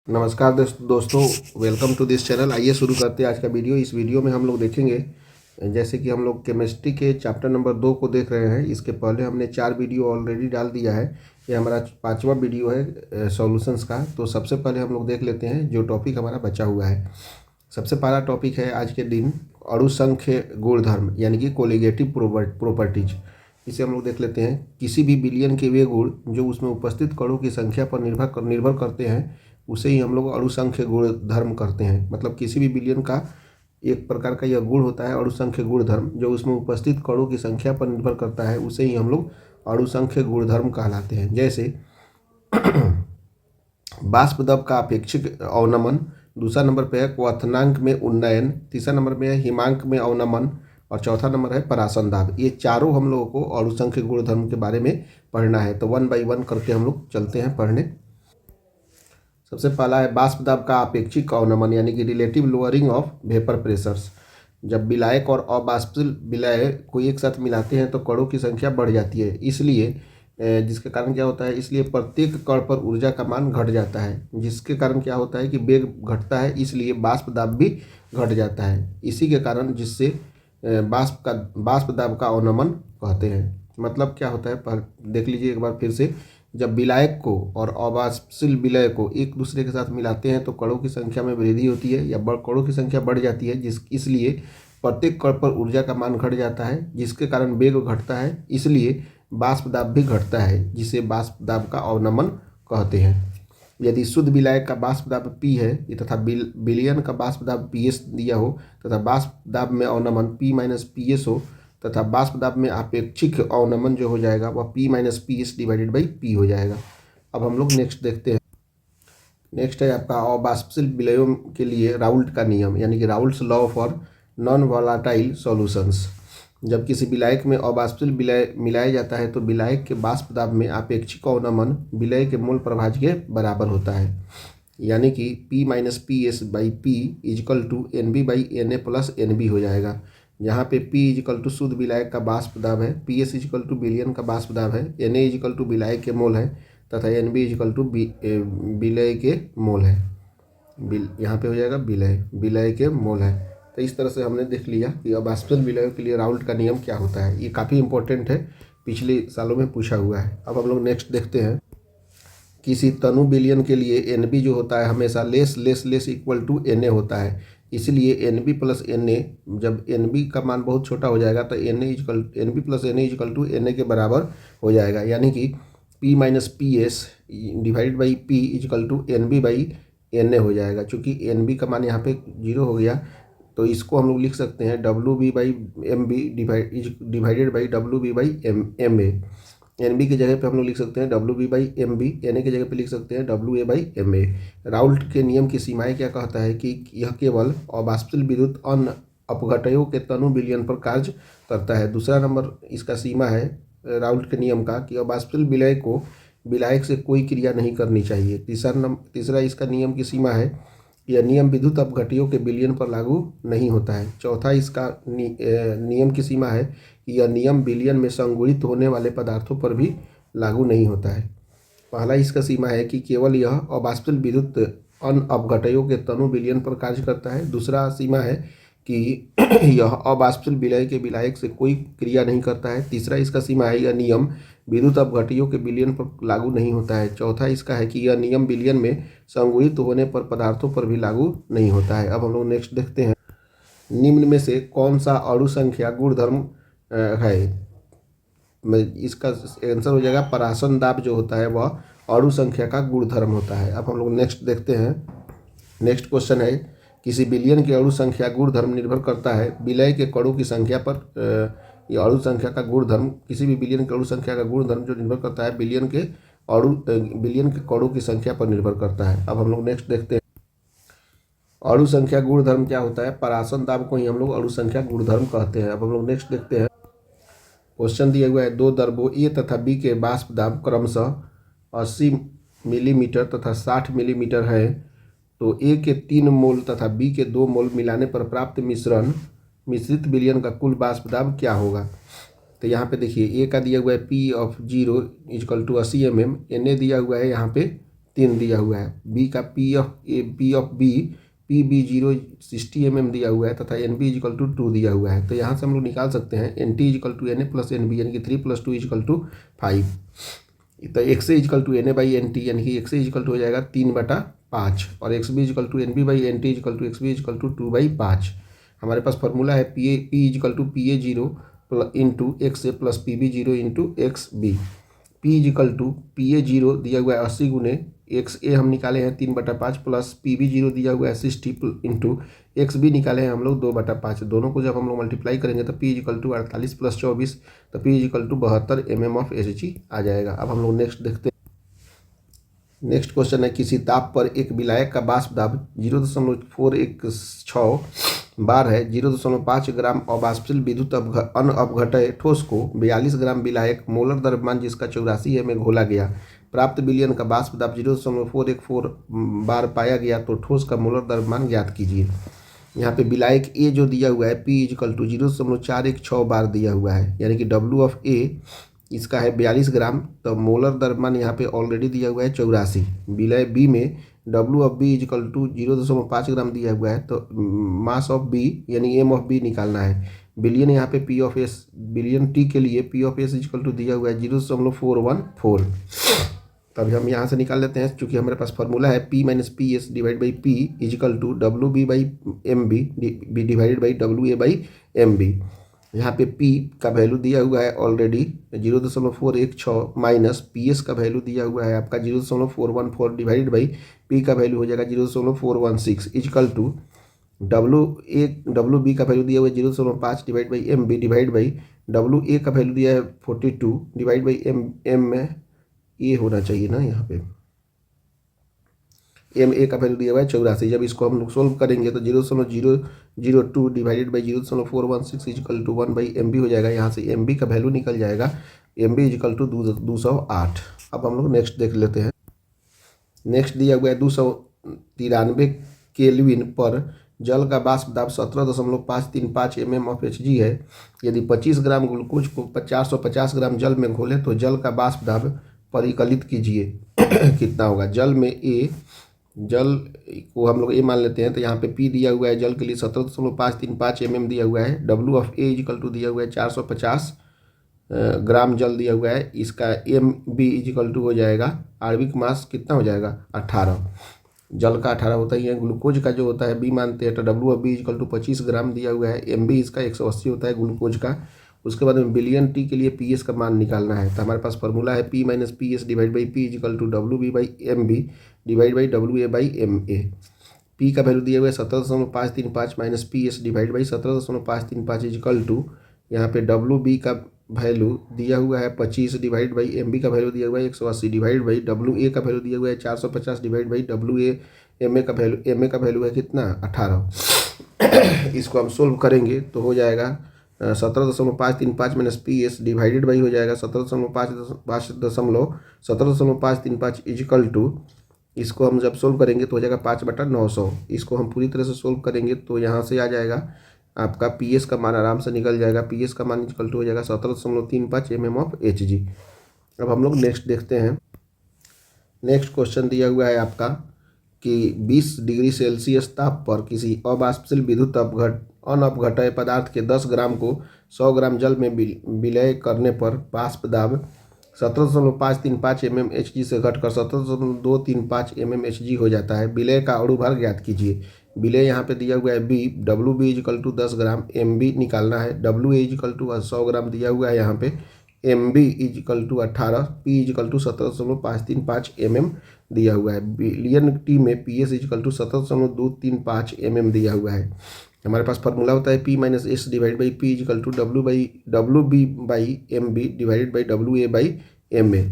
नमस्कार दोस्तों, welcome to this channel. आइए शुरू करते हैं आज का वीडियो। इस वीडियो में हम लोग देखेंगे, जैसे कि हम लोग केमिस्ट्री के चैप्टर नंबर 2 को देख रहे हैं। इसके पहले हमने 4 वीडियो ऑलरेडी डाल दिया है। ये हमारा 5वां वीडियो है सॉल्यूशंस का। तो सबसे पहले हम लोग देख लेते हैं जो टॉपिक हमारा बचा हुआ है। सबसे पहला टॉपिक है आज के दिन अणुसंख्य गुणधर्म, यानी कि कोलिगेटिव प्रॉपर्टीज। इसे हम लोग देख लेते हैं। किसी भी बिलियन के वे गुण जो उसमें उपस्थित कणों की संख्या पर निर्भर करते हैं, उसे ही हम लोग अणुसंख्य गुणधर्म करते हैं। मतलब किसी भी बिलियन का एक प्रकार का यह गुण होता है अणुसंख्य गुणधर्म, जो उसमें उपस्थित कणों की संख्या पर निर्भर करता है, उसे ही हम लोग अणुसंख्य गुणधर्म कहलाते हैं। जैसे बाष्प दब का अपेक्षिक अवनमन, दूसरा नंबर पे है क्वथनांक में उन्नयन, तीसरा नंबर में है हिमांक में अवनमन, और चौथा नंबर है परासन दाब। ये चारों हम लोगों को अणुसंख्य गुणधर्म के बारे में पढ़ना है। तो 1 बाय 1 करके हम लोग चलते हैं पढ़ने। सबसे पहला है बाष्प दाब का अपेक्षिक अवनमन, यानी कि relative lowering of vapour pressures. जब विलायक और अबाष्पशील विलय को एक साथ मिलाते हैं तो कणों की संख्या बढ़ जाती है। इसलिए जिसके कारण क्या होता है, इसलिए प्रत्येक कण पर ऊर्जा का मान घट जाता है, जिसके कारण क्या होता है कि वेग घटता है, इसलिए बाष्प दाब भी घट जाता है। इसी के कारण जिससे बाष्प दाब का अवनमन कहते हैं। मतलब क्या होता है, पर देख लीजिए एक बार फिर से। जब विलायक को और अबाष्पशील विलय को एक दूसरे के साथ मिलाते हैं तो कणों की संख्या में वृद्धि होती है, या कणों की संख्या बढ़ जाती है, इसलिए प्रत्येक कण पर ऊर्जा का मान घट जाता है, जिसके कारण वेग घटता है, इसलिए बाष्प दाब भी घटता है, जिसे बाष्प दाब का अवनमन कहते हैं। यदि शुद्ध विलायक का बाष्प दाब P है तथा विलयन का बाष्प दाब PS दिया हो तथा बाष्प दाब में अवनमन P माइनस PS हो तथा बाष्प दाब में आपेक्षिक अवनमन जो हो जाएगा वह P minus PS divided by P हो जाएगा। अब हम लोग नेक्स्ट देखते हैं। नेक्स्ट है आपका अबाष्पशील विलयों के लिए राउल्ट का नियम, यानी कि Raoult's law for non volatile solutions. जब किसी विलायक में अबाष्पशील विलय मिलाया जाता है तो विलायक के बाष्प दाब में आपेक्षिक अवनमन विलय के मोल प्रभाज्य के बराबर होता है, यानी कि P minus PS by P equal to NB by NA plus NB हो जाएगा। यहाँ पे P इजकल टू शुद्ध विलायक का बाष्प दाब है, PS इजकल टू विलयन का बाष्प दाब है, NA इजकल टू विलायक के मोल है तथा NB इजकल टू विलय के मोल है। यहाँ पे हो जाएगा विलय के मोल है। तो इस तरह से हमने देख लिया कि अबाष्पशील विलयों के लिए राउल्ट का नियम क्या होता है। ये काफ़ी इंपॉर्टेंट है, पिछले सालों में पूछा हुआ है। अब हम लोग नेक्स्ट देखते हैं। किसी तनु विलयन के लिए NB जो होता है हमेशा लेस इक्वल टू NA होता है, इसलिए NB प्लस NA, जब NB का मान बहुत छोटा हो जाएगा तो NB plus NA equal to NA के बराबर हो जाएगा, यानी कि P minus PS divide by P equal to NB by NA हो जाएगा। चूँकि NB का मान यहाँ पे 0 हो गया तो इसको हम लोग लिख सकते हैं WB by MB divided by WB by MA। NB की जगह पे हम लोग लिख सकते हैं WB बाई MB, NA की जगह पे लिख सकते हैं WA बाई MA। राउल्ट के नियम की सीमाएं क्या कहता है कि यह केवल अबाष्पशील विद्युत अन्य अपघटयों के तनु विलयन पर कार्य करता है। दूसरा नंबर इसका सीमा है राउल्ट के नियम का कि अबाष्पशील विलय को विलायक से कोई क्रिया नहीं करनी चाहिए। तीसरा इसका नियम की सीमा है, यह नियम विद्युत अपघट्यों के विलयन पर लागू नहीं होता है। चौथा इसका नियम की सीमा है कि यह नियम विलयन में संगुणित होने वाले पदार्थों पर भी लागू नहीं होता है। पहला इसका सीमा है कि केवल यह अबाष्पशील विद्युत अन्य अपघट्यों के तनु विलयन पर कार्य करता है। दूसरा सीमा है कि यह अबाष्पशील विलय के विलायक से कोई क्रिया नहीं करता है। तीसरा इसका सीमा है यह नियम विद्युत अपघट्यों के विलयन पर लागू नहीं होता है। चौथा इसका है कि यह नियम विलयन में संगुणित होने पर पदार्थों पर भी लागू नहीं होता है। अब हम लोग नेक्स्ट देखते हैं। निम्न में से कौन सा अणु संख्या गुणधर्म है। इसका आंसर हो जाएगा परासन दाब जो होता है वह अणु संख्या का गुणधर्म होता है। अब हम लोग नेक्स्ट देखते हैं। नेक्स्ट क्वेश्चन है, किसी विलयन की अणु संख्या गुणधर्म निर्भर करता है विलय के कणों की संख्या पर। ये अणु संख्या का गुणधर्म, किसी भी विलयन की अणु संख्या का गुणधर्म जो निर्भर करता है विलयन के कणों की संख्या पर निर्भर करता है। अब हम लोग नेक्स्ट देखते हैं। अणु संख्या गुणधर्म क्या होता है। परासन दाब को ही हम लोग अणु संख्या गुणधर्म कहते हैं। अब हम लोग नेक्स्ट देखते हैं। क्वेश्चन दिया हुआ है, दो द्रव्यों A तथा B के बाष्प दाब क्रमशः 80 मिलीमीटर तथा 60 मिलीमीटर है, तो A के 3 मोल तथा B के 2 मोल मिलाने पर प्राप्त मिश्रित विलयन का कुल बाष्प दाब क्या होगा। तो यहाँ पे देखिए A का दिया हुआ है P of 0 equal to 80 mm, NA दिया हुआ है यहाँ पे 3 दिया हुआ है। बी का P of B PB0 60 mm दिया हुआ है तथा NB इजिकल टू 2 दिया हुआ है। तो यहाँ से हम लोग निकाल सकते हैं NT is equal to NA plus NB यानी कि 3 + 2 इजिकल टू 5। तो XA equal to NA by NT यानी कि XA इजिकल टू हो जाएगा 3/5 और XB equal to NB by NT is equal टू XB इजिकल टू 2/5। हमारे पास फॉर्मूला है P equal to PA0 into XA plus PB0 into XB। P equal to PA0 दिया हुआ है 80 गुने XA हम निकाले हैं 3/5 प्लस PB0 दिया हुआ है 60 इंटू XB निकाले हैं हम लोग 2/5। दोनों को जब हम लोग मल्टीप्लाई करेंगे तो P इजिकल टू 48 + 24 तो P equal to 72 mm of Hg आ जाएगा। अब हम लोग नेक्स्ट देखते हैं। नेक्स्ट क्वेश्चन है किसी ताप पर एक विलायक का वाष्प दाब 0.416 बार है। 0.5 ग्राम अवाष्पशील विद्युत अनअपघटय ठोस को 42 ग्राम विलायक मोलर द्रव्यमान जिसका 84 है में घोला गया। प्राप्त विलयन का वाष्प दाब 0.414 बार पाया गया तो ठोस का मोलर द्रव्यमान ज्ञात कीजिए। यहाँ पे विलायक ए जो दिया हुआ है P इजिकल टू 0.416 बार दिया हुआ है यानी कि W ऑफ A इसका है 42 ग्राम। तो मोलर द्रव्यमान यहाँ पे ऑलरेडी दिया हुआ है 84। विलय बी में W of B equal to 0.5 gram दिया हुआ है तो मास ऑफ B यानी M ऑफ B निकालना है। बिलियन यहाँ पे P ऑफ S बिलियन T के लिए P of S equal to दिया हुआ है 0.414। तभी हम यहाँ से निकाल लेते हैं चूँकि हमारे पास फॉर्मूला है P - PS divide by P equal to WB by MB divided by WA by MB। यहाँ पे P का वैल्यू दिया हुआ है ऑलरेडी 0.416 माइनस PS का वैल्यू दिया हुआ है आपका 0.414 डिवाइडेड बाई P का वैल्यू हो जाएगा 0.416 इजिकल टू WB का वैल्यू दिया हुआ है 0.5 divide by MB divide by WA का वैल्यू दिया है 42 डिवाइड बाई M में ये होना चाहिए ना, यहाँ पे MA का वैल्यू दिया हुआ है 84। जब इसको हम लोग सोल्व करेंगे तो 0.002 divided by 0.416 equal to 1/MB हो जाएगा। यहाँ से MB का वैल्यू निकल जाएगा MB इजिकल टू 208। अब हम लोग नेक्स्ट देख लेते हैं। नेक्स्ट दिया हुआ है 293 केल्विन पर जल का वाष्प दाब 17.535 mm ऑफ Hg है। यदि 25 ग्राम ग्लूकोज को 450 ग्राम जल में घोले तो जल का वाष्प दाब परिकलित कीजिए कितना होगा। जल को हम लोग ए मान लेते हैं तो यहाँ पे P दिया हुआ है जल के लिए 17.535 mm दिया हुआ है। W of A equal to दिया हुआ है 450 ग्राम जल दिया हुआ है। इसका MB इजिकल टू हो जाएगा आणविक मास कितना हो जाएगा 18। जल का 18 होता ही है। ग्लूकोज का जो होता है B मानते हैं तो W of B equal to 25 gram दिया हुआ है। MB इसका 180 होता है ग्लूकोज का। उसके बाद में बिलियन T के लिए PS का मान निकालना है तो हमारे पास फॉर्मूला है P - PS divide by P equal to WB by MB divide by WA by MA। P का वैल्यू दिया हुआ है 17.535 minus PS divide by 17.535 equal to यहाँ पे WB का वैल्यू दिया हुआ है 25 डिवाइड बाई MB का वैल्यू दिया हुआ है 180 डिवाइड बाई WA का वैल्यू दिया हुआ है 450 डिवाइड बाई WA MA का वैल्यू है कितना 18। इसको हम सोल्व करेंगे तो हो जाएगा 17.535 माइनस PS डिवाइडेड बाई हो जाएगा 17.535 इजिकल टू इसको हम जब सोल्व करेंगे तो हो जाएगा 5/900। इसको हम पूरी तरह से सोल्व करेंगे तो यहाँ से आ जाएगा आपका PS का मान आराम से निकल जाएगा। PS का मान इक्वल टू हो जाएगा 17.35 mm ऑफ Hg। अब हम लोग नेक्स्ट देखते हैं। नेक्स्ट क्वेश्चन दिया हुआ है आपका कि 20 डिग्री सेल्सियस ताप पर किसी अवाष्पशील विद्युत अनअपघटय पदार्थ के 10 ग्राम को 100 ग्राम जल में विलय करने पर वाष्प दाब 17.535 mm Hg से घटकर 17.235 mm Hg हो जाता है। विलय का अणुभार ज्ञात कीजिए। विलय यहाँ पे दिया हुआ है B WB equal to 10 gram MB निकालना है। WA इजिकल टू 100 ग्राम दिया हुआ है यहाँ पे। MB equal to 18 P equal to 17.535 mm दिया हुआ है। बिलियन T में PS इजिकल टू 17.235 mm दिया हुआ है। हमारे पास फार्मूला होता है P - S divide by P equal to WB by MB divided by WA by MA।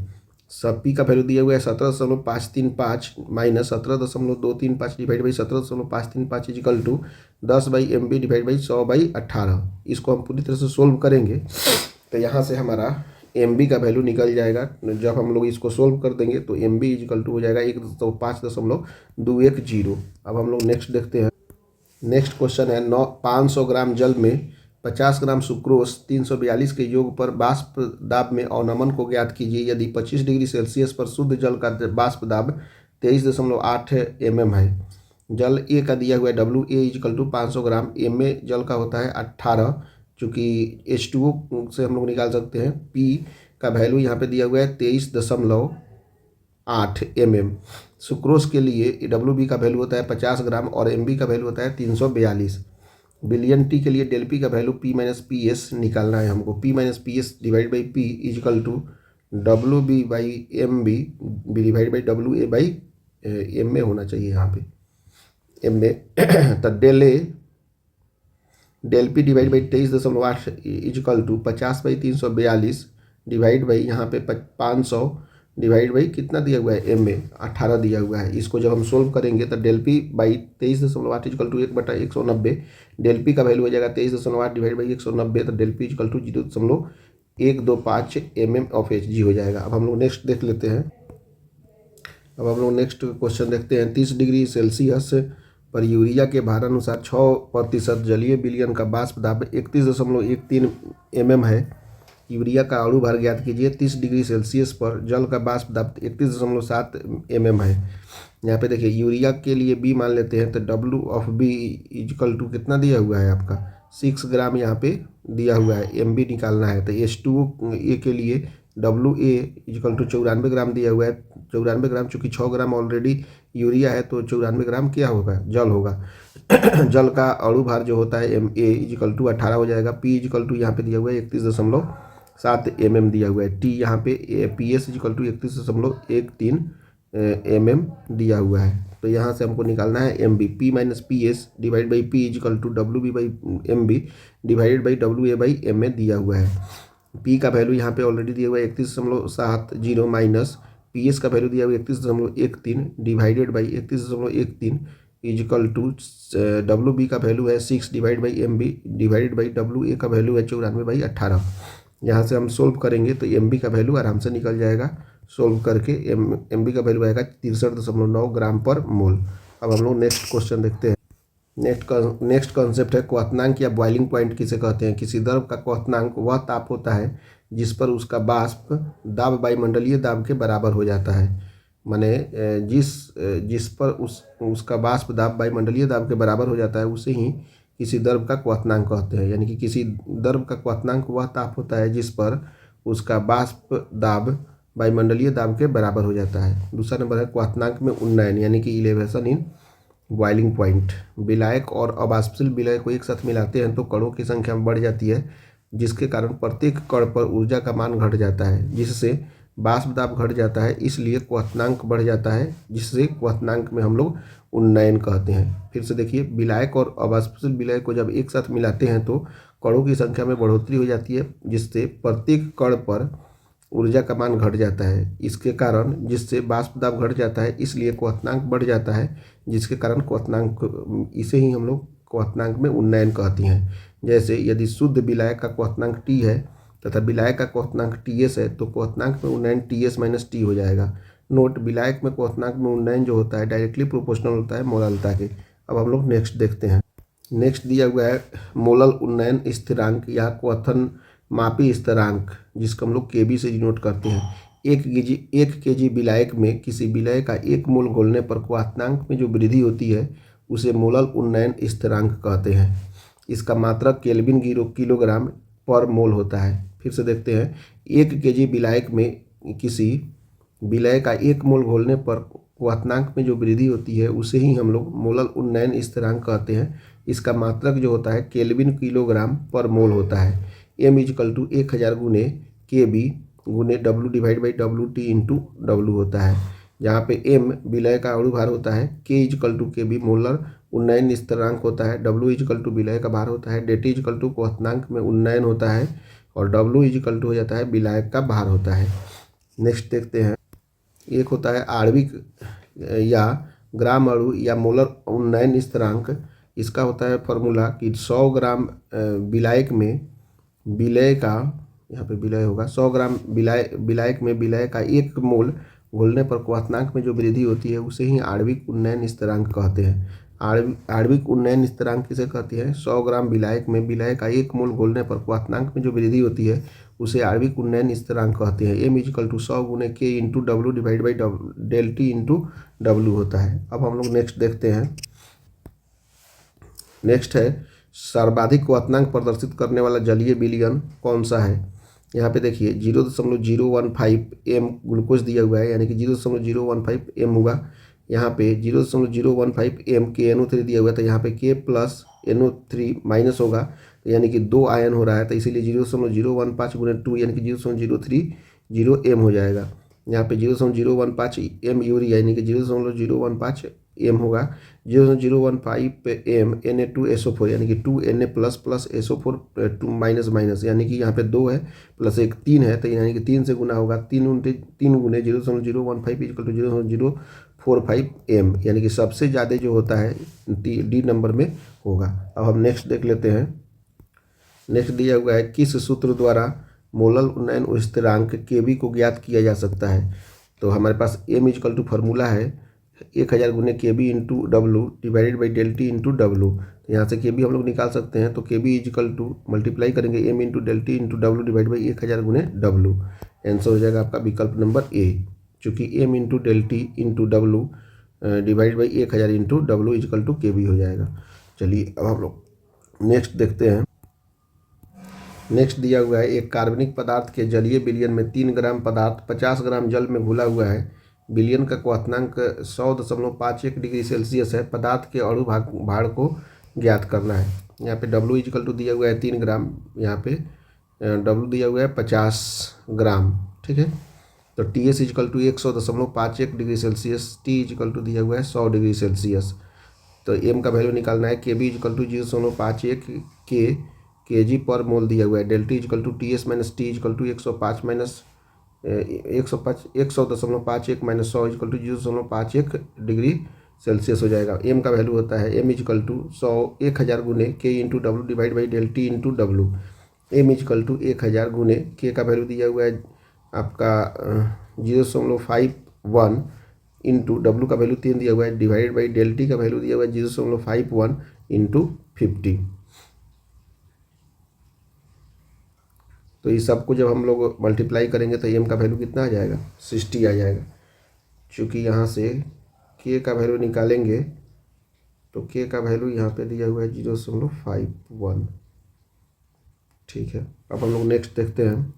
सब P का वैल्यू दिया हुआ है 17.535 minus 17.235 divide by 17.535 equal to 10/MB divide by 100/18। इसको हम पूरी तरह से सोल्व करेंगे तो यहाँ से हमारा MB का वैल्यू निकल जाएगा। जब हम लोग इसको सोल्व कर देंगे तो MB इजिकल टू हो जाएगा 5.210। अब हम लोग नेक्स्ट देखते हैं। नेक्स्ट क्वेश्चन है 500 ग्राम जल में 50 ग्राम सुक्रोज 342 के योग पर वाष्प दाब में अवनमन को ज्ञात कीजिए। यदि 25 डिग्री सेल्सियस पर शुद्ध जल का वाष्प दाब 23.8 mm है। जल ए का दिया हुआ है WA = 500 ग्राम। MA जल का होता है 18, चूँकि H2O से हम लोग निकाल सकते हैं। P का वैल्यू यहाँ पे दिया हुआ है 23.8 mm। सुक्रोज के लिए WB का वैल्यू होता है 50 ग्राम और MB का वैल्यू होता है 342। बिलियन टी के लिए डेल पी का वैल्यू P - PS निकालना है हमको। P - PS divide by P = WB by MB divide by WA MA होना चाहिए यहाँ पे MA। तो del P divide by 23.8 = 50/342 divide by यहाँ पे 500 डिवाइड बाई कितना दिया हुआ है MA 18 दिया हुआ है। इसको जब हम सोल्व करेंगे तो del P by 23.8 = 1/190। Del P का वैल्यू हो जाएगा 23.8 डिवाइड बाई 190, तो del P = 0.125 mm of Hg हो जाएगा। अब हम लोग नेक्स्ट देख लेते हैं। अब हम लोग नेक्स्ट क्वेश्चन देखते हैं। 30 डिग्री सेल्सियस पर यूरिया के भार अनुसार 6% जलीय विलयन का वाष्प दाब 31.13 mm है। यूरिया का अणु भार ज्ञात कीजिए। 30 डिग्री सेल्सियस पर जल का वाष्प दाब 31.7 mm है। यहाँ पे देखिए यूरिया के लिए B मान लेते हैं, तो W(B) = कितना दिया हुआ है आपका 6 ग्राम यहाँ पे दिया हुआ है। MB निकालना है, तो H2O के लिए WA = 94 ग्राम दिया हुआ है। 94 ग्राम, चूँकि 6 ग्राम ऑलरेडी यूरिया है तो 94 ग्राम क्या होगा, जल होगा। जल का अणु भार जो होता है MA = 18 हो जाएगा। P = यहाँ पे दिया हुआ है 31.7 mm दिया हुआ है। T यहाँ पे PS = 31.13 mm दिया हुआ है। तो यहाँ से हमको निकालना है MB। P - PS divide by P = WB by MB divided by WA by MA दिया हुआ है। P का वैल्यू यहाँ पे ऑलरेडी दिया हुआ है 31.70 माइनस PS का वैल्यू दिया हुआ है 31.13 डिवाइडेड बाई 31.13 = WB का वैल्यू है 6 divide by MB divided by WA का वैल्यू है 94/18। यहाँ से हम सोल्व करेंगे तो MB का वैल्यू आराम से निकल जाएगा। सोल्व करके MB का वैल्यू आएगा 63.9 ग्राम पर मोल। अब हम लोग नेक्स्ट क्वेश्चन देखते हैं। नेक्स्ट कॉन्सेप्ट है क्वथनांक या बॉइलिंग पॉइंट किसे कहते हैं। किसी द्रव का क्वथनांक वह ताप होता है जिस पर उसका वाष्प दाब वायुमंडलीय दाब के बराबर हो जाता है। माने जिस पर उसका वाष्प दाब वायुमंडलीय दाब के बराबर हो जाता है उसे ही किसी द्रव का क्वथनांक कहते हैं। यानी कि किसी द्रव का क्वथनांक वह ताप होता है जिस पर उसका वाष्प दाब वायुमंडलीय दाब के बराबर हो जाता है। दूसरा नंबर है क्वथनांक में उन्नयन यानी कि इलेवेशन इन बॉइलिंग पॉइंट। विलायक और अवाष्पशील विलय को एक साथ मिलाते हैं तो कणों की संख्या बढ़ जाती है, जिसके कारण प्रत्येक कण पर ऊर्जा का मान घट जाता है, जिससे वाष्प दाब घट जाता है। इसलिए क्वथनांक बढ़ जाता है, जिससे क्वथनांक में हम लोग उन्नयन कहते हैं। फिर से देखिए, विलायक और अवाष्पशील विलय को जब एक साथ मिलाते हैं तो कणों की संख्या में बढ़ोतरी हो जाती है, जिससे प्रत्येक कण पर ऊर्जा का मान घट जाता है। इसके कारण जिससे वाष्प दाब घट जाता है, इसलिए क्वथनांक बढ़ जाता है, जिसके कारण क्वथनांक, इसे ही हम लोग क्वथनांक में उन्नयन कहते हैं। जैसे यदि शुद्ध विलायक का क्वथनांक T है तथा विलायक का क्वथनांक TS है तो क्वथनांक में उन्नयन TS - T हो जाएगा। नोट, विलायक में क्वथनांक में उन्नयन जो होता है डायरेक्टली प्रोपोर्शनल होता है मोललता के। अब हम लोग नेक्स्ट देखते हैं। नेक्स्ट दिया हुआ है मोलल उन्नयन स्थिरांक या क्वथन मापी स्थिरांक, जिसको हम लोग KB से डिनोट करते हैं। 1 kg विलायक में किसी विलय का 1 मोल घोलने पर क्वथनांक में जो वृद्धि होती है उसे मोलल उन्नयन स्थिरांक कहते हैं। इसका मात्रक केल्विन किलोग्राम पर मोल होता है। फिर से देखते हैं, 1 kg विलायक में किसी विलय का 1 मोल घोलने पर क्वथनांक में जो वृद्धि होती है उसे ही हम लोग मोलल उन्नयन स्थिरांक कहते हैं। इसका मात्रक जो होता है केल्विन किलोग्राम पर मोल होता है। M = 1000 गुने KB गुने W divide by WT into W होता है, जहाँ पे M विलय का अणु भार होता है, K = KB मोलर उन्नयन स्थिरांक होता है, W = विलय का भार होता है, dt = क्वथनांक में उन्नयन होता है और W = हो जाता है विलायक का भार होता है। नेक्स्ट देखते हैं। एक होता है आणविक या ग्राम अणु या मोलर उन्नयन स्थिरांक। इसका होता है फॉर्मूला कि 100 ग्राम विलायक में विलय का, यहाँ पे विलय होगा, 100 ग्राम विलायक में विलय का 1 मोल घोलने पर क्वथनांक में जो वृद्धि होती है उसे ही आणविक उन्नयन स्थिरांक कहते हैं। आणविक उन्नयन स्थिरांक किसे कहती है? 100 ग्राम विलायक में विलायक का 1 मोल घोलने पर क्वथनांक में जो वृद्धि होती है उसे आणविक उन्नयन स्थिरांक कहते हैं। एम इजिकल टू 100 गुने के into W divide by del T into W होता है। अब हम लोग नेक्स्ट देखते हैं। नेक्स्ट है सर्वाधिक क्वथनांक प्रदर्शित करने वाला जलीय विलयन कौन सा है? यहाँ पे देखिए 0.015 एम ग्लूकोज दिया हुआ है, यानी कि 0.015 एम होगा। यहाँ पे 0.015 एम के NO3 दिया हुआ है, तो यहाँ पे के प्लस NO3 माइनस होगा, तो यानी कि 2 आयन हो रहा है, तो इसीलिए 0.015 गुने 2 यानी कि 0.030 एम हो जाएगा। यहाँ पे 0.015 एम यूरिया यानी कि 0.015 एम होगा। 0.015 एम Na2SO4 यानी कि 2Na plus plus SO4 2 minus minus, यानी कि यहाँ पे 2 है प्लस 1 3 है, तो यानी कि 3 से गुना होगा। 3 गुने 0.015 इक्वल टू 0.045 एम, यानी कि सबसे ज़्यादा जो होता है डी नंबर में होगा। अब हम नेक्स्ट देख लेते हैं। नेक्स्ट दिया हुआ है किस सूत्र द्वारा मोलल उन्नयन स्थिरांक Kb को ज्ञात किया जा सकता है? तो हमारे पास m इजकल टू फार्मूला है 1000 गुने Kb into W divided by del T into W. तो यहाँ से Kb हम लोग निकाल सकते हैं, तो Kb इजकल टू मल्टीप्लाई करेंगे m into del T into W divide by 1000 गुने डब्लू। आंसर हो जाएगा आपका विकल्प नंबर ए, चूँकि m into del T into W divide by 1000 into W equal to Kb हो जाएगा। चलिए अब हम लोग नेक्स्ट देखते हैं। नेक्स्ट दिया हुआ है एक कार्बनिक पदार्थ के जलीय विलयन में 3 ग्राम पदार्थ 50 ग्राम जल में घुला हुआ है। विलयन का क्वथनांक 100.51 डिग्री सेल्सियस है। पदार्थ के अणु भार को ज्ञात करना है। यहाँ पे W इजकल टू दिया हुआ है 3 ग्राम, यहाँ पे W दिया हुआ है 50 ग्राम, ठीक है। तो TS equal to 100.51 degree Celsius, T equal to दिया हुआ है 100 डिग्री सेल्सियस। तो M का वैल्यू निकालना है। Kb इजकल टू 0.51 kg पर मोल दिया हुआ है। Del T equal to TS minus T equal to 105 minus 100.51 minus 100 equal to 0.51 degree Celsius हो जाएगा। एम का वैल्यू होता है m इजकल टू 1000 गुने के into W divide by del T into W. M equal to 1000 गुने के का वैल्यू दिया हुआ है आपका 0.51 इंटू डब्लू का वैल्यू 3 दिया हुआ है डिवाइडेड बाई डेल टी का वैल्यू दिया हुआ है 0.51 इंटू 50। तो इस सब को जब हम लोग मल्टीप्लाई करेंगे तो एम का वैल्यू कितना आ जाएगा? 60 आ जाएगा। चूँकि यहाँ से के का वैल्यू निकालेंगे तो के का वैल्यू यहाँ पे दिया हुआ है 0.51, ठीक है। अब हम लोग नेक्स्ट देखते हैं।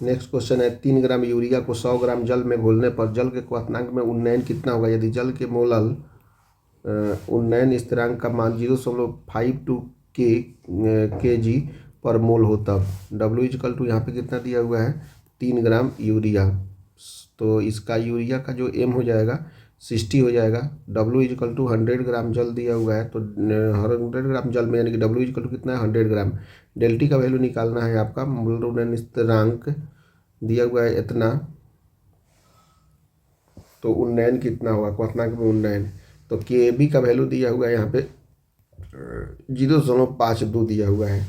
नेक्स्ट क्वेश्चन है 3 ग्राम यूरिया को 100 ग्राम जल में घोलने पर जल के क्वथनांक में उन्नयन कितना होगा? यदि जल के मोलल उन्नयन स्थिरांक का मान 0.52 kg पर मोल हो तब W इजकल टू यहाँ पे कितना दिया हुआ है? 3 ग्राम यूरिया, तो इसका यूरिया का जो M हो जाएगा 60 हो जाएगा। W इजकल टू 100 ग्राम जल दिया हुआ है, तो 100 ग्राम जल में यानी कि W इजकल टू कितना है? 100 ग्राम। डेल टी का वैल्यू निकालना है आपका, मोल उन्नयन स्थिरांक दिया हुआ है इतना, तो उन्नयन कितना होगा? क्वथनांक में उन्नयन, तो Kb का वैल्यू दिया हुआ है यहाँ पे 0.52 दिया हुआ है।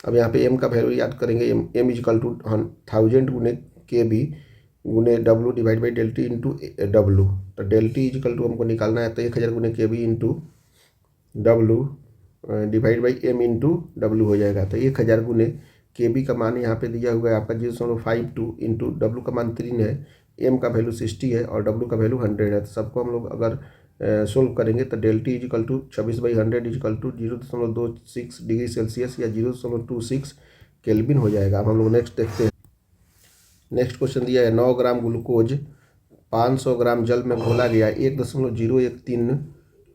अब यहाँ पे m का वैल्यू याद करेंगे। m इजकल टू 1000 गुने Kb गुने W divide by del T into W. तो डेल टी इजकल टू हमको निकालना है, तो 1000 गुने Kb into W divide by m into W हो जाएगा। तो 1000 गुने Kb का मान यहाँ पे दिया हुआ है आपका 0.52 इंटू डब्लू का मान 3 है, m का वैल्यू 60 है और w का वैल्यू 100 है। तो सबको हम लोग अगर सोल्व करेंगे तो del T equal to 26/100 equal to 0.26 degree Celsius या 0.26 केल्विन हो जाएगा। अब हम लोग नेक्स्ट देखते हैं। नेक्स्ट क्वेश्चन दिया है 9 ग्राम ग्लूकोज 500 ग्राम जल में घोला गया 1.013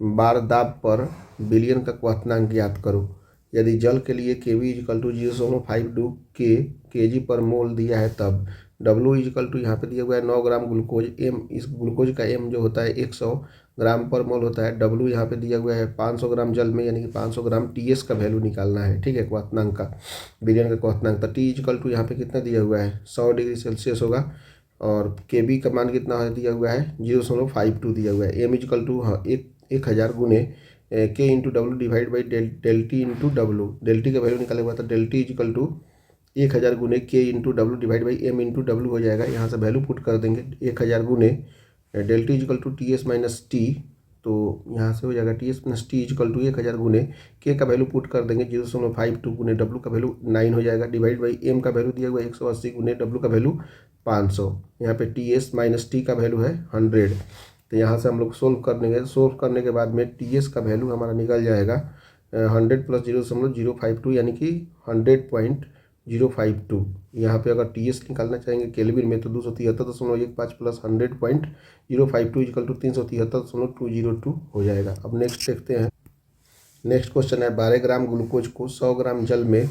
बार दाब पर विलयन का क्वथनांक ज्ञात करो। यदि जल के लिए Kb इजकल टू 0.52 kg पर मोल दिया है तब W इजकल टू यहाँ पे दिया हुआ है 9 ग्राम ग्लूकोज। m इस ग्लूकोज का m जो होता है 100 ग्राम पर मोल होता है। W यहाँ पे दिया हुआ है 500 ग्राम जल में, यानी कि 500 ग्राम TS का वैल्यू निकालना है, ठीक है, क्वथनांक का, विलयन का क्वथनांक। तो T इजकल टू यहाँ पे कितना दिया हुआ है? 100 डिग्री सेल्सियस होगा और Kb का मान कितना है दिया हुआ है? 0.52 दिया हुआ है। m इजकल टू 1000 गुने के into W divide by del T into W. Del T का वैल्यू निकाले हुआ था, डेल टी इजकल टू 1000 गुने के into W divide by m into W हो जाएगा। यहाँ से वैल्यू पुट कर देंगे 1000 गुने del T equal to TS minus T, तो यहाँ से हो जाएगा TS plus T equal to 1000 गुने के का वैल्यू पुट कर देंगे 0.52 गुने W का वैल्यू 9 हो जाएगा, डिवाइड बाई M का वैल्यू दिया हुआ 180 गुने W का वैल्यू 500। यहाँ पे TS माइनस टी का वैल्यू है 100। तो यहाँ से हम लोग सोल्व करने के बाद में TS का वैल्यू हमारा निकल जाएगा 100 प्लस 0.052 यानी कि 100.052। यहाँ पे अगर TS निकालना चाहेंगे केल्विन में तो 273.15 प्लस 100.052 इक्वल टू 373.202 हो जाएगा। अब नेक्स्ट देखते हैं। नेक्स्ट क्वेश्चन है 12 ग्राम ग्लूकोज को 100 ग्राम जल में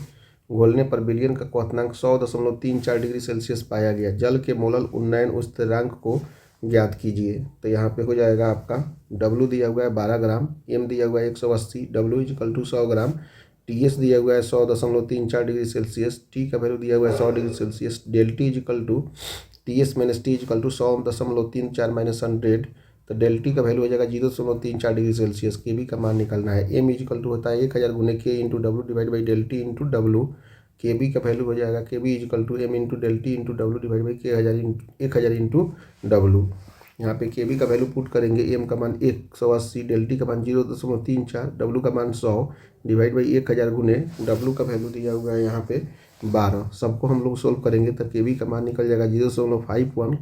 घोलने पर विलयन का क्वथनांक 100.34 डिग्री सेल्सियस पाया गया। जल के मोलल उन्नयन स्थिरांक को ज्ञात कीजिए। तो यहाँ पे हो जाएगा आपका W दिया हुआ है 12 ग्राम, M दिया हुआ है 180, W equal to 100 gram, TS दिया हुआ है 100.34 डिग्री सेल्सियस, T का वैल्यू दिया हुआ है 100 degree Celsius, del T equal to TS minus T equal to 100.34 minus 100। तो डेल T का वैल्यू हो जाएगा 0.34 डिग्री सेल्सियस। के बी का मान निकालना है। M इजकल टू होता है 1000 गुने के into W divide by del T into W। K B का वैल्यू हो जाएगा K B equal to M into del T into W divide by के 1000 इंटू W। यहाँ पे के बी का वैल्यू पुट करेंगे, M का मान 180, डेल T का मान 0.34, W का मान 100 डिवाइड बाई 1000 गुने W का वैल्यू दिया हुआ है यहाँ पे 12। सबको हम लोग सोल्व करेंगे तो के बी का मान निकल जाएगा 0.51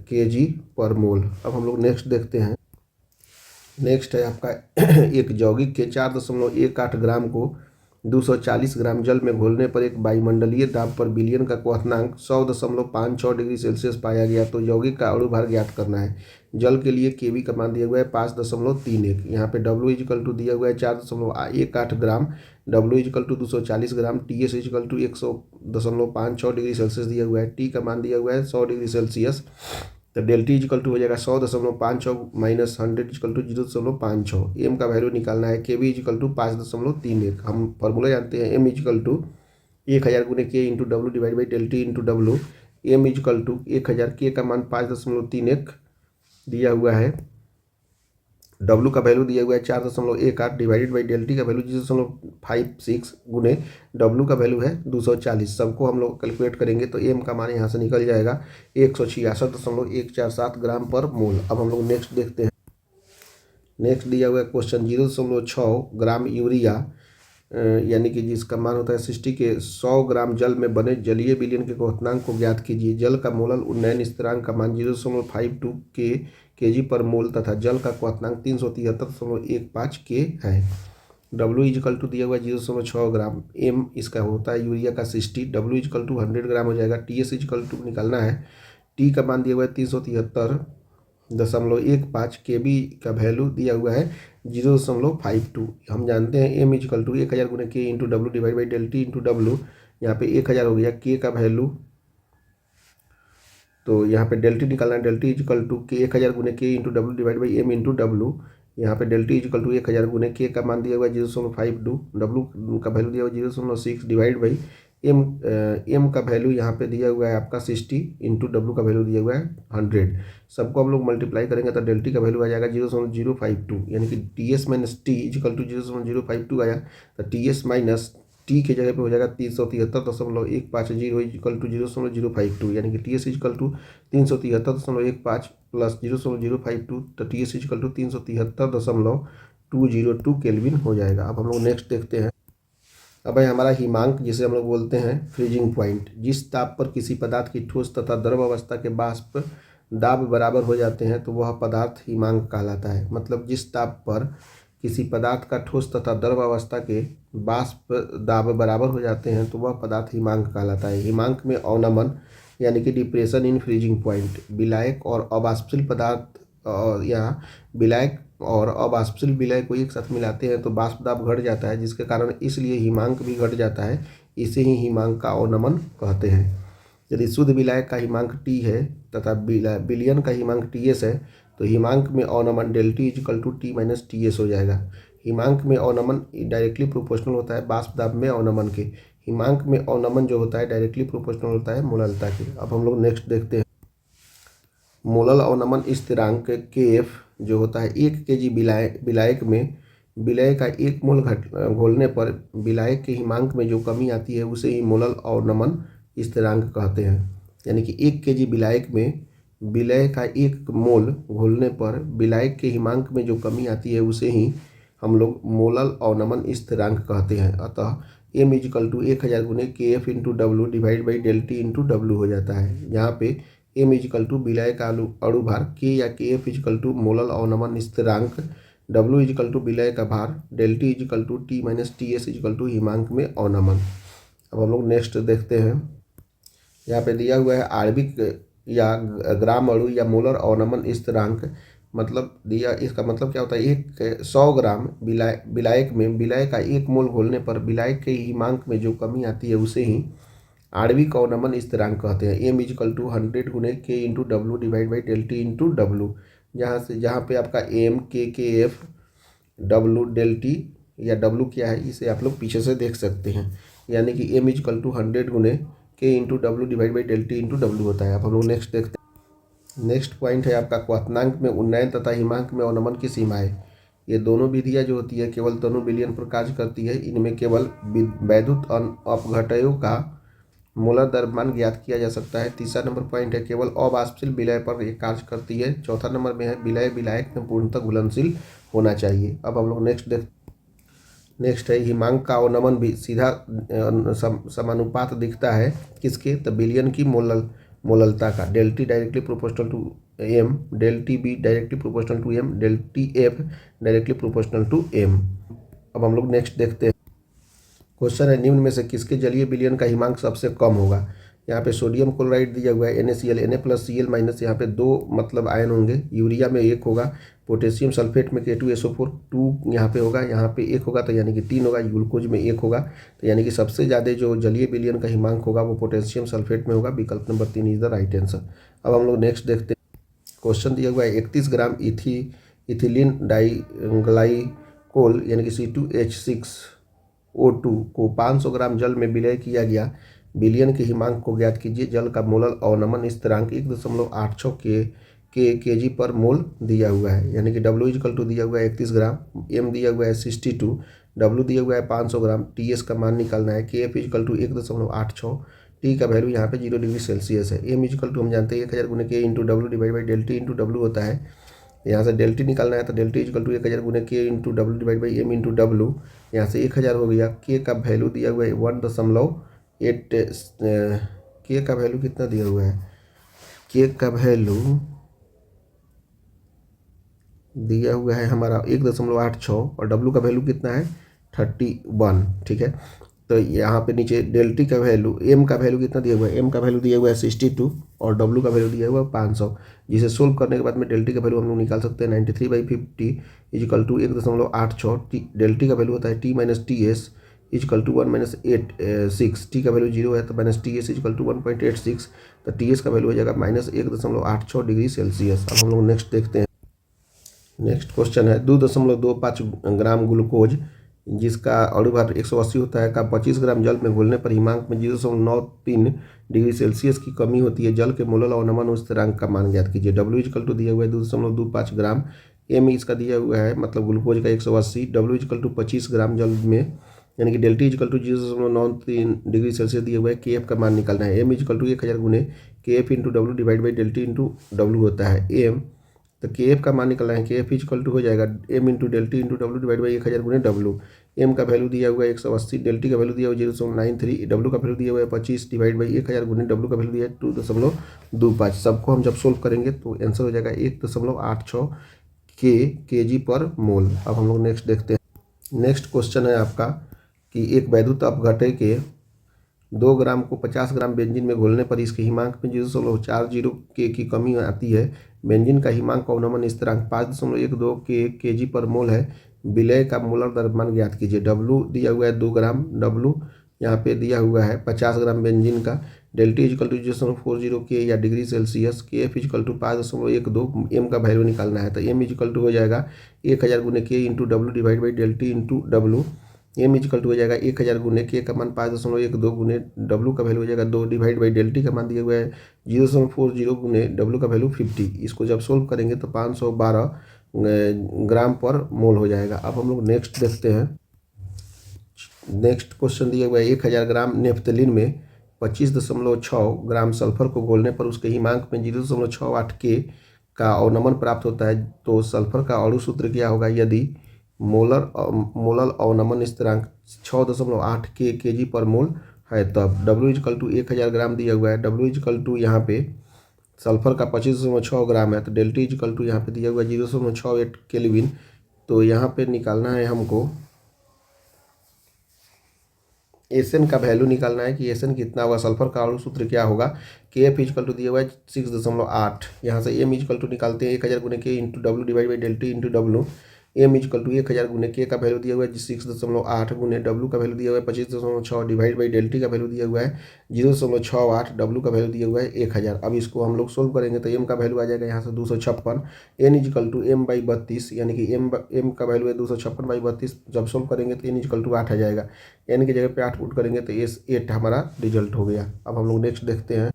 के जी पर मोल। अब हम लोग नेक्स्ट देखते हैं। नेक्स्ट है आपका एक यौगिक के 4.18 ग्राम को 240 ग्राम जल में घोलने पर एक वायुमंडलीय दाब पर विलयन का क्वथनांक 100.56 डिग्री सेल्सियस पाया गया। तो यौगिक का अणुभार ज्ञात करना है। जल के लिए के बी का मान दिया हुआ है 5.31। यहाँ पे W इजकल टू दिया हुआ है 4.18 gram, W equal to 240 gram, TS equal to 100.56 degree Celsius दिया हुआ है, T का मान दिया हुआ है 100 डिग्री सेल्सियस। तो डेल T इजकल टू हो जाएगा 100.56 माइनस 100 इजकल टू 0.56। M का वैल्यू निकालना है। के बी इजकल टू 5.31। हम फॉर्मूला जानते हैं M इजकल टू 1000 गुने के into W divide by del T into W। M equal to 1000, K का मान 5.31 दिया हुआ है, W का वैल्यू दिया हुआ है 4.18 डिवाइडेड बाई डेल T का वैल्यू 0.56 गुने W का वैल्यू है 240। सबको हम लोग कैलकुलेट करेंगे तो M का मान यहाँ से निकल जाएगा 166.147 ग्राम पर मोल। अब हम लोग नेक्स्ट देखते हैं। नेक्स्ट दिया हुआ है क्वेश्चन 0.6 ग्राम यूरिया यानी कि जिसका मान होता है 60 के 100 ग्राम जल में बने जलीय विलयन के क्वथनांक को ज्ञात कीजिए। जल का मोलल उन्नयन स्थिरांक का मान 0.52 के जी पर मोल तथा जल का क्वथनांक 373.15 के है। W इजकल टू दिया हुआ है 0.6 ग्राम, M इसका होता है यूरिया का 60, W इजकल टू 100 ग्राम हो जाएगा। TS इजकल टू निकालना है, T का मान दिया हुआ है 373.15, के बी का वैल्यू दिया हुआ है 0.52। हम जानते हैं M इजकल टू 1000 गुने के into W divide by del T into W। यहाँ पे 1000 हो गया, के का वैल्यू तो यहाँ पे डेल T निकालना है। डेल T इजकल टू के 1000 गुने के into W divide by M into W। यहाँ पे डेल T इजकल टू 1000 गुने के का मान दिया हुआ है 0.52, W का वैल्यू दिया हुआ है 0.6 डिवाइड बाई M का वैल्यू यहाँ पे दिया हुआ है आपका 60 इंटू W का वैल्यू दिया हुआ है 100। सबको हम लोग मल्टीप्लाई करेंगे तो डेल T का वैल्यू आ जाएगा 0.052 यानी कि TS minus T equal to 0.052 आया। तो TS माइनस T के जगह पे हो जाएगा 373.150 इजकल टू 0.052 यानी कि TS इजकल टू 373.15 प्लस 0.052 तो TS इजकल टू 373.202 केल्विन हो जाएगा। अब हम लोग नेक्स्ट देखते हैं। अब है हमारा हिमांक जिसे हम लोग बोलते हैं फ्रीजिंग पॉइंट। जिस ताप पर किसी पदार्थ की ठोस तथा द्रव अवस्था के वाष्प दाब बराबर हो जाते हैं तो वह पदार्थ हिमांक कहलाता है। मतलब जिस ताप पर किसी पदार्थ का ठोस तथा द्रव अवस्था के वाष्प दाब बराबर हो जाते हैं तो वह पदार्थ हिमांक कहलाता है। हिमांक में अवनमन यानी कि डिप्रेशन इन फ्रीजिंग पॉइंट, विलायक और अवाष्पशील पदार्थ या विलायक और अवाष्पशील विलय को एक साथ मिलाते हैं तो वाष्प दाब घट जाता है, जिसके कारण इसलिए हिमांक भी घट जाता है। इसे ही हिमांक का अवनमन कहते हैं। यदि शुद्ध विलायक का हिमांक T है तथा विलयन का हिमांक TS है तो हिमांक में अवनमन del T equal to T minus TS हो जाएगा। हिमांक में अवनमन डायरेक्टली प्रोपोर्शनल होता है वाष्प दाब में अवनमन के। हिमांक में अवनमन जो होता है डायरेक्टली प्रोपोर्शनल होता है मोललता के। अब हम लोग नेक्स्ट देखते हैं। मोलल अवनमन स्थिरांक KF जो होता है 1 kg विलायक में विलय का 1 मोल घोलने पर विलायक के हिमांक में जो कमी आती है उसे ही मोलल अवनमन स्थिरांक कहते हैं। यानी कि 1 kg विलायक में विलय का 1 मोल घोलने पर विलायक के हिमांक में जो कमी आती है उसे ही हम लोग मोलल अवनमन स्थिरांक कहते हैं। अतः m इजिकल टू 1000 गुने के F into W divide by del T into W हो जाता है। यहाँ पे m इजिकल टू विलय का अणुभार k या के एफ इजिकल टू मोलल अवनमन स्थिरांक, w इजिकल टू विलय का भार, del T equal to T minus T S equal to हिमांक में अवनमन। अब हम लोग नेक्स्ट देखते हैं। यहाँ पे दिया हुआ है आणविक या ग्राम अणु या मोलर अवनमन स्थिरांक, मतलब दिया, इसका मतलब क्या होता है, 100 ग्राम विलायक में विलय का 1 मोल घोलने पर विलायक के हिमांक में जो कमी आती है उसे ही आणविक अवनमन स्थिरांक कहते हैं। m इजिकल टू 100 गुने के into W divide by del T into W, जहाँ पे आपका m K F W del T या डब्ल्यू क्या है इसे आप लोग पीछे से देख सकते हैं, यानी कि m इजिकल टू 100 गुने के into W divide by del T into W होता है। अब हम लोग नेक्स्ट देखते हैं। नेक्स्ट पॉइंट है आपका क्वथनांक में उन्नयन तथा हिमांक में अवनमन की सीमाएं। ये दोनों विधियां जो होती है केवल तनु विलयन पर कार्य करती है। इनमें केवल वैद्युत अपघटयों का मोलर द्रव्यमान ज्ञात किया जा सकता है। तीसरा नंबर पॉइंट है केवल अवाष्पशील विलय पर यह कार्य करती है। चौथा नंबर में है विलय विलायक में पूर्णतः घुलनशील होना चाहिए। अब हम लोग नेक्स्ट है हिमांक का अवनमन भी सीधा समानुपात दिखता है किसके, तो विलयन की मोललता का। Del T directly proportional to M, del T B directly proportional to M, del T F directly proportional to M. अब हम लोग नेक्स्ट देखते हैं। क्वेश्चन है निम्न में से किसके जलीय विलयन का हिमांक सबसे कम होगा। यहाँ पे सोडियम क्लोराइड दिया हुआ है NaCl, Na+Cl माइनस, यहाँ पे 2 मतलब आयन होंगे। यूरिया में 1 होगा, पोटेशियम सल्फेट में K2SO4 2 यहाँ पे होगा, यहाँ पे 1 होगा तो यानी कि 3 होगा। ग्लूकोज में 1 होगा, तो यानी कि सबसे ज़्यादा जो जलीय विलयन का हिमांक होगा वो पोटेशियम सल्फेट में होगा। विकल्प number 3 is the right answer. अब हम लोग नेक्स्ट देखते हैं। क्वेश्चन दिया हुआ है 31 ग्राम इथिलीन डाइग्लाइकोल यानी कि C2H6O2 को 500 ग्राम जल में विलय किया गया। विलयन के हिमांक को ज्ञात कीजिए। जल का मोलल अवनमन स्थिरांक 1.86 kg पर मोल दिया हुआ है, यानी कि W इजिकल टू दिया हुआ है 31 ग्राम, M दिया हुआ है 62, W दिया हुआ है 500 ग्राम, TS का मान निकालना है। KF इजिकल टू 1.86, T का वैल्यू यहाँ पे 0 डिग्री सेल्सियस है। M इजिकल टू हम जानते हैं 1000 गुने K into W divide by del T into W होता है। यहाँ से डेल टी निकालना है तो डेल टी इजिकल टू 1000 गुने K into W divide by M into W. यहाँ से 1000 हो गया। K का वैल्यू दिया हुआ है 1.8, K का वैल्यू कितना दिया हुआ है, K का वैल्यू दिया हुआ है हमारा 1.86 और W का वैल्यू कितना है 31। ठीक है, तो यहाँ पे नीचे डेल टी का वैल्यू, M का वैल्यू कितना दिया हुआ है, M का वैल्यू दिया हुआ है 62 और W का वैल्यू दिया हुआ है 500, जिसे सोल्व करने के बाद में डेल टी का वैल्यू हम लोग निकाल सकते हैं 93/50 इजिकल टू 1.86। डेल टी का वैल्यू होता है T minus T S equal to 1 minus 6, T का वैल्यू 0 है तो minus T S equal to 1.86, तो टी एस का वैल्यू हो जाएगा माइनस 1.86 डिग्री सेल्सियस। अब हम लोग नेक्स्ट देखते हैं। नेक्स्ट क्वेश्चन है 2.25 ग्राम ग्लूकोज जिसका अणुभार 180 होता है का 25 ग्राम जल में घोलने पर हिमांक में 0.93 डिग्री सेल्सियस की कमी होती है। जल के मोलल अवनमन स्थिरांक का मान ज्ञात कीजिए। W इजिकल टू दिया हुआ है 2.25 ग्राम, M इसका दिया हुआ है मतलब ग्लूकोज का 180, W इजिकल टू 25 ग्राम जल में, यानी कि del T equal to 0.93 degree Celsius दिया हुआ है। KF का मान निकालना है। M इजिकल टू 1000 गुने KF into W divide by del T into W होता है M, तो KF का मान निकलना है। KF इजिकल टू हो जाएगा M into del T into W divide by 1000 गुने W। M का वैल्यू दिया हुआ है 180, डेल टी का वैल्यू दिया हुआ है 0.93, W का वैल्यू दिया हुआ है 25 डिवाइड बाई 1000 गुने W का वैल्यू दिया है 2.25। सबको हम जब सोल्व करेंगे तो आंसर हो जाएगा 1.86 kg पर मोल। अब हम लोग नेक्स्ट देखते हैं। नेक्स्ट क्वेश्चन है आपका कि एक वैद्युत अपघटय के 2 ग्राम को 50 ग्राम बेंजीन में घोलने पर इसके हिमांक में 0.40 K की कमी आती है। बेंजीन का हिमांक अवनमन स्थिरांक 5.12 kg पर मोल है। विलय का मोलर द्रव्यमान ज्ञात कीजिए। W दिया हुआ है 2 ग्राम, W यहाँ पे दिया हुआ है 50 ग्राम बेंजीन का। Del T equal to 0.40 K या degree Celsius, KF equal to 5.12, M का वैल्यू निकालना है तो M इजिकल टू हो जाएगा 1000 गुने K into W divide by del T into W. M equal to हो जाएगा 1000 गुने K का मान 5.12 गुने W का वैल्यू हो जाएगा 2 डिवाइड बाई डेल टी का मान दिया हुआ है 0.40 गुने W का वैल्यू 50। इसको जब सोल्व करेंगे तो 512 ग्राम पर मोल हो जाएगा। अब हम लोग नेक्स्ट देखते हैं। नेक्स्ट क्वेश्चन दिया हुआ है 1000 ग्राम नेफ्थलीन में 25.6 ग्राम सल्फर को घोलने पर उसके हिमांक में 0.68 के का अवनमन प्राप्त होता है। तो सल्फर का अणु सूत्र क्या होगा यदि मोलर अवनमन स्थिरांक 6.8 केजी पर मोल है। तब W 1000 ग्राम दिया हुआ है। W यहाँ पे सल्फर का 25.6 ग्राम है, तो डेल्टी यहाँ पे दिया हुआ है 0.68 केल्विन। तो यहाँ पे निकालना है हमको एसएन का वैल्यू निकालना है कि एसएन कितना हुआ। सल्फर का अणु सूत्र क्या होगा, KF दिया हुआ है 6.8। यहाँ से M निकालते हैं 1000 गुने के into W divide by del T into W. M 1000 गुने के का वैल्यू दिया हुआ है 6.8 गुने डब्ल्यू का वैल्यू दिया हुआ है 25.6 डिवाइड बाई डेल्टी का वैल्यू दिया हुआ है 0.68, डब्ल्यू का वैल्यू दिया हुआ है 1000। अब इसको हम लोग सोल्व करेंगे तो M का वैल्यू आ जाएगा यहाँ से 256। N M/32 यानी कि M का वैल्यू है 256/32। जब सोल्व करेंगे तो N 8 आ जाएगा। N की जगह पे 8 पुट करेंगे तो S 8 हमारा रिजल्ट हो गया। अब हम लोग नेक्स्ट देखते हैं।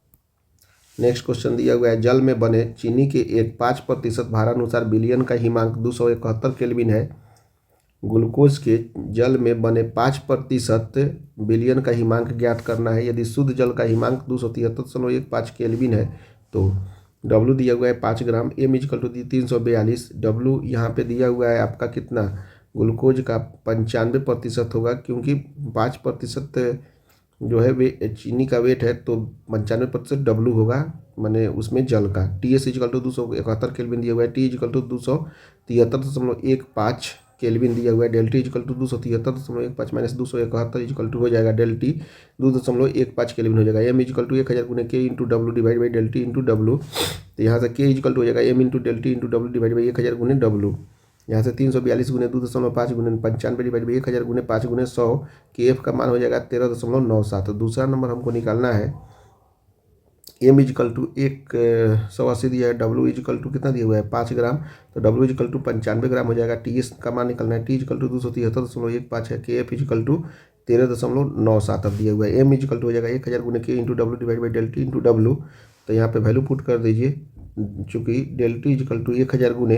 नेक्स्ट क्वेश्चन दिया हुआ है, जल में बने चीनी के एक 5% भारानुसार विलयन का हिमांक 271 केल्विन है। ग्लूकोज के जल में बने 5% विलयन का हिमांक ज्ञात करना है। यदि शुद्ध जल का हिमांक 273.15 केल्विन है तो W दिया हुआ है 5 ग्राम। M 342। W यहाँ पे दिया हुआ है आपका कितना, ग्लूकोज का 95% होगा, क्योंकि 5% जो है वे चीनी का वेट है, तो 95% W होगा, माने उसमें जल का। TS 271 केल्विन दिया हुआ है। T 273.15 केल्विन दिया हुआ है। डेल्टी 273.15 माइनस 271 हो जाएगा। डेल्टी 2.15 केल्विन हो जाएगा। M 1000 गुने के into W divide by del T into W. तो यहाँ से K हो जाएगा M into del T into W divide by 1000 गुने डब्ल्यू। यहाँ से 342 गुने 2.5 गुने 95 डिवाइड बाई 1000 गुने 5 गुने 100। KF का मान हो जाएगा 13.97। तो दूसरा नंबर हमको निकालना है। M 180 दिया है। W कितना दिया हुआ है 5 ग्राम, तो W 95 ग्राम हो जाएगा। TS का मान निकालना है। T 273.15 है। KF 13.97 अब दिया हुआ है। M हो जाएगा 1000 गुने के into W divide by del T into W. तो यहाँ पे वैल्यू पुट कर दीजिए, चूँकि डेल्टी 1000 गुने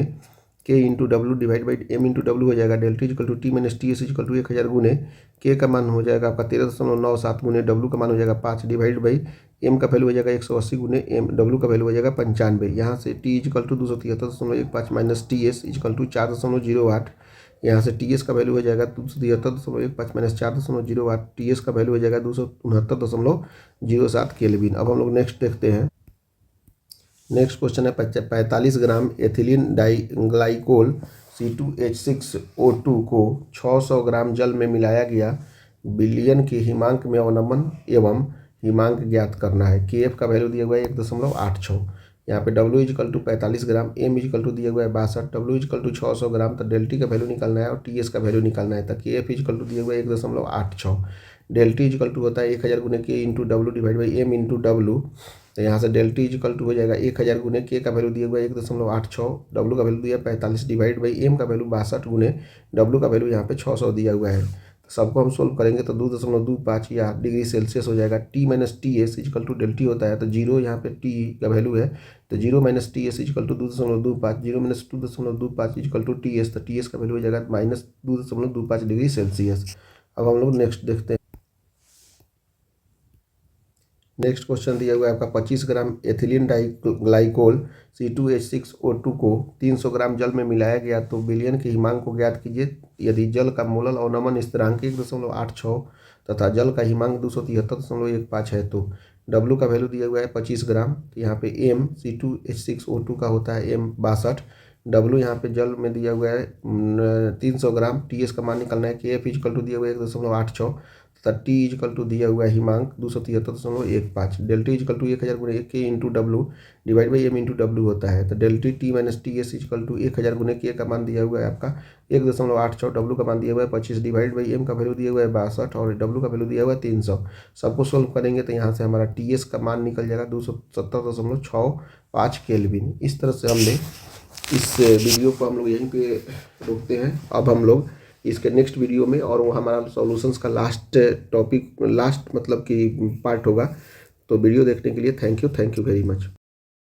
के into W divide by M into W हो जाएगा। डेल्टी T माइनस TS 1000 गुने के का मान हो जाएगा आपका 13.97 गुने डब्ल्यू का मान हो जाएगा 5 डिवाइड बाई M का वैल्यू हो जाएगा 180 गुने डब्ल्यू का वैल्यू हो जाएगा 95। यहाँ से T 273.15 माइनस TS 4.08। यहाँ से TS का वैल्यू हो जाएगा 273.15 माइनस 4.08। TS का वैल्यू हो जाएगा 269.07 केल्विन। अब हम लोग नेक्स्ट देखते हैं। नेक्स्ट क्वेश्चन है 45 ग्राम एथिलीन डाइग्लाइकोल C2H6O2 को 600 ग्राम जल में मिलाया गया। विलयन के हिमांक में अवनमन एवं हिमांक ज्ञात करना है। KF का वैल्यू दिया हुआ है 1.86। यहाँ पे W 45 ग्राम। M दिया हुआ है 62। W 600 ग्राम। तो डेल्टी का वैल्यू निकालना है और TS का वैल्यू निकालना है। तो KF दिया हुआ है 1.86। डेल्टी होता है 1000 गुने के into W divide by M into W. तो यहाँ से डेल्टी हो जाएगा 1000 गुने के का वैल्यू दिया हुआ है 1.86। डब्ल्यू का वैल्यू दिया 45 डिवाइड बाई M का वैल्यू 62 गुने डब्ल्यू का वैल्यू यहाँ पे 600 दिया हुआ है। तो सबको हम सोल्व करेंगे तो 2.25 या डिग्री सेल्सियस हो जाएगा। T माइनस TS डेल्टी होता है, तो 0 यहाँ पे T का वैल्यू है, तो 0 माइनस TS 2.25। 0 माइनस 2.25 TS, तो TS का वैल्यू हो जाएगा माइनस 2.25 डिग्री सेल्सियस। अब हम लोग नेक्स्ट देखते हैं। नेक्स्ट क्वेश्चन दिया हुआ है आपका 25 ग्राम एथिलीन डाइग्लाइकोल C2H6O2 को 300 ग्राम जल में मिलाया गया तो विलयन के हिमांक को ज्ञात कीजिए। यदि जल का मोलल अवनमन स्थिरांक 1.86 तथा जल का हिमांक 273.15 है तो W का वैल्यू दिया हुआ है 25 ग्राम। तो यहाँ पे M C2H6O2 का होता है M 62। W यहाँ पे जल में दिया हुआ है 300 ग्राम। TS का मान निकालना है। KF दिया हुआ है 1.86 तथा T दिया हुआ है हिमांक 273.15। डेल्टी 1000 गुने के into W divide by M into W होता है। तो डेल्टी T माइनस TS 1000 गुने के का मान दिया हुआ है आपका 1.86। डब्ल्यू का मान दिया हुआ है 25 डिवाइड बाई M का वैल्यू दिया हुआ है 62 और डब्ल्यू का वैल्यू दिया हुआ है 300। सबको सोल्व करेंगे तो यहाँ से हमारा TS का मान निकल जाएगा 270.65 केल्विन। इस तरह से हमने इस वीडियो को हम लोग यहीं पे रोकते हैं। अब हम लोग इसके नेक्स्ट वीडियो में, और वो हमारा सॉल्यूशंस का लास्ट टॉपिक, लास्ट मतलब कि पार्ट होगा। तो वीडियो देखने के लिए थैंक यू वेरी मच।